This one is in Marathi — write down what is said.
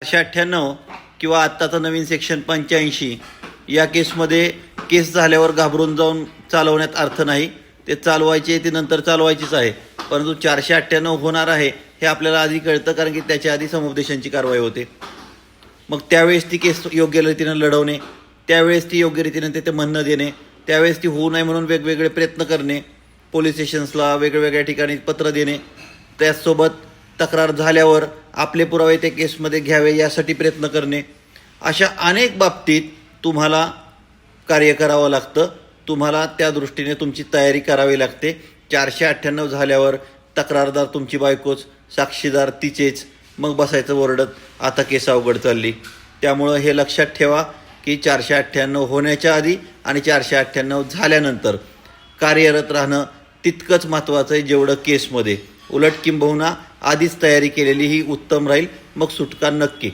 498 किंवा आत्ताचं नवीन सेक्शन 85 या केसमध्ये केस झाल्यावर घाबरून जाऊन चालवण्यात अर्थ नाही. ते चालवायचे ती नंतर चालवायचीच आहे. परंतु 498 होणार आहे हे आपल्याला आधी कळतं, कारण की त्याच्या आधी समुपदेशनाची कारवाई होते. मग त्यावेळेस ती केस योग्य रीतीनं लढवणे, त्यावेळेस ती योग्य रीतीनं ते म्हणणं देणे, त्यावेळेस ती होऊ नये म्हणून वेगवेगळे प्रयत्न करणे, पोलीस स्टेशन्सला वेगवेगळ्या ठिकाणी पत्र देणे, त्याचसोबत तक्रार झाल्यावर आपले पुरावे त्या केसमध्ये घ्यावे यासाठी प्रयत्न करणे, अशा अनेक बाबतीत तुम्हाला कार्य करावं लागतं. तुम्हाला त्या दृष्टीने तुमची तयारी करावी लागते. 498 झाल्यावर तक्रारदार तुमची बायकोच, साक्षीदार तिचेच, मग बसायचं ओरडत आता केस अवघड चालली. त्यामुळं हे लक्षात ठेवा की 498 होण्याच्या आधी आणि 498 झाल्यानंतर कार्यरत राहणं तितकंच महत्त्वाचं आहे जेवढं केसमध्ये. उलट किंबहुना आधीच तयारी केलेली ही उत्तम राहील, मग सुटका नक्की.